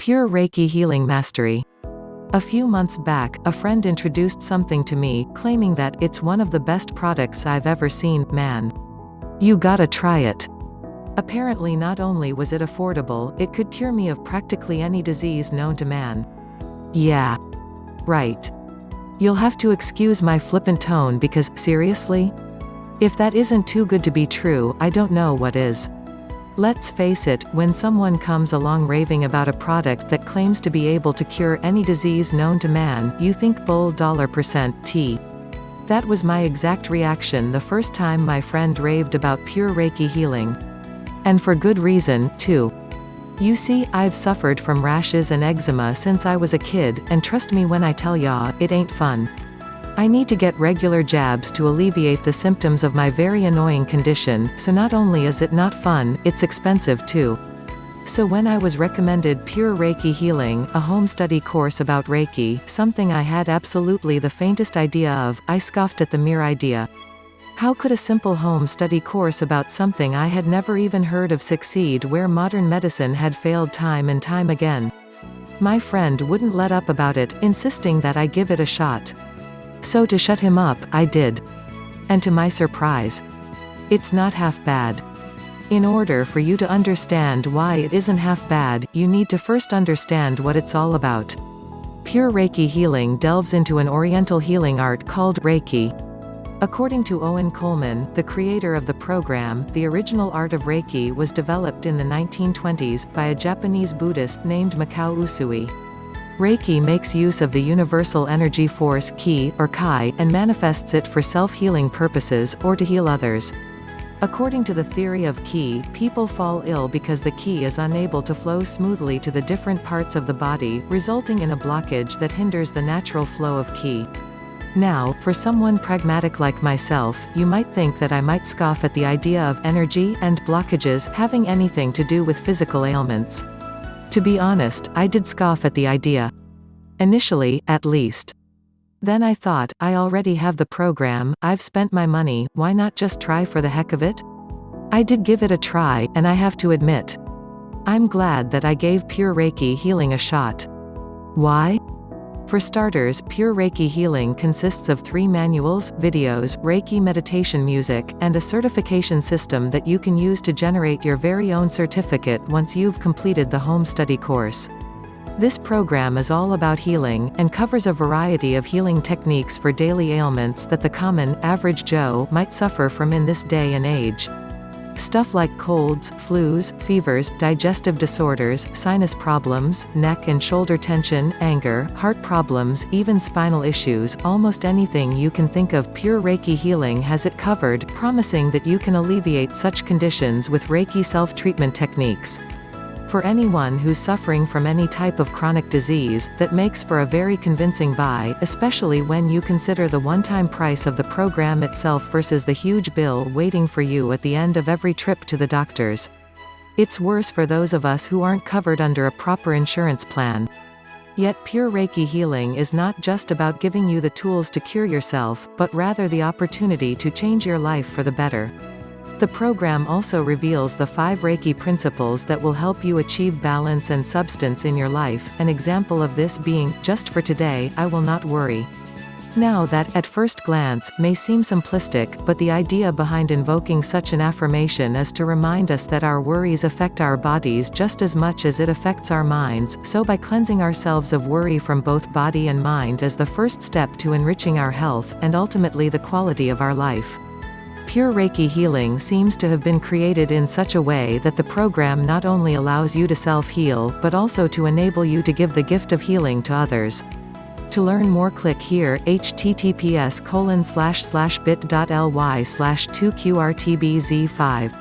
Pure Reiki Healing Mastery. A few months back, a friend introduced something to me, claiming that it's one of the best products I've ever seen. Man, you gotta try it. Apparently not only was it affordable, it could cure me of practically any disease known to man. Yeah. Right. You'll have to excuse my flippant tone because, seriously? If that isn't too good to be true, I don't know what is. Let's face it, when someone comes along raving about a product that claims to be able to cure any disease known to man, you think bull $%. That was my exact reaction the first time my friend raved about pure Reiki healing. And for good reason, too. You see, I've suffered from rashes and eczema since I was a kid, and trust me when I tell ya, it ain't fun. I need to get regular jabs to alleviate the symptoms of my very annoying condition, so not only is it not fun, it's expensive too. So when I was recommended Pure Reiki Healing, a home study course about Reiki, something I had absolutely the faintest idea of, I scoffed at the mere idea. How could a simple home study course about something I had never even heard of succeed where modern medicine had failed time and time again? My friend wouldn't let up about it, insisting that I give it a shot. So to shut him up, I did. And to my surprise, it's not half bad. In order for you to understand why it isn't half bad, you need to first understand what it's all about. Pure Reiki healing delves into an oriental healing art called Reiki. According to Owen Coleman, the creator of the program, the original art of Reiki was developed in the 1920s by a Japanese Buddhist named Mikao Usui. Reiki makes use of the universal energy force ki, or kai, and manifests it for self-healing purposes, or to heal others. According to the theory of ki, people fall ill because the ki is unable to flow smoothly to the different parts of the body, resulting in a blockage that hinders the natural flow of ki. Now, for someone pragmatic like myself, you might think that I might scoff at the idea of energy and blockages having anything to do with physical ailments. To be honest, I did scoff at the idea. Initially, at least. Then I thought, I already have the program, I've spent my money, why not just try for the heck of it? I did give it a try, and I have to admit, I'm glad that I gave Pure Reiki Healing a shot. Why? For starters, Pure Reiki Healing consists of 3 manuals, videos, Reiki meditation music, and a certification system that you can use to generate your very own certificate once you've completed the home study course. This program is all about healing, and covers a variety of healing techniques for daily ailments that the common, average Joe might suffer from in this day and age. Stuff like colds, flus, fevers, digestive disorders, sinus problems, neck and shoulder tension, anger, heart problems, even spinal issues, almost anything you can think of. Pure Reiki Healing has it covered, promising that you can alleviate such conditions with Reiki self-treatment techniques. For anyone who's suffering from any type of chronic disease, that makes for a very convincing buy, especially when you consider the one-time price of the program itself versus the huge bill waiting for you at the end of every trip to the doctors. It's worse for those of us who aren't covered under a proper insurance plan. Yet Pure Reiki Healing is not just about giving you the tools to cure yourself, but rather the opportunity to change your life for the better. The program also reveals the 5 Reiki principles that will help you achieve balance and substance in your life, an example of this being, just for today, I will not worry. Now that, at first glance, may seem simplistic, but the idea behind invoking such an affirmation is to remind us that our worries affect our bodies just as much as it affects our minds, so by cleansing ourselves of worry from both body and mind is the first step to enriching our health, and ultimately the quality of our life. Pure Reiki Healing seems to have been created in such a way that the program not only allows you to self-heal, but also to enable you to give the gift of healing to others. To learn more, click here, https://bit.ly/2qrtbz5.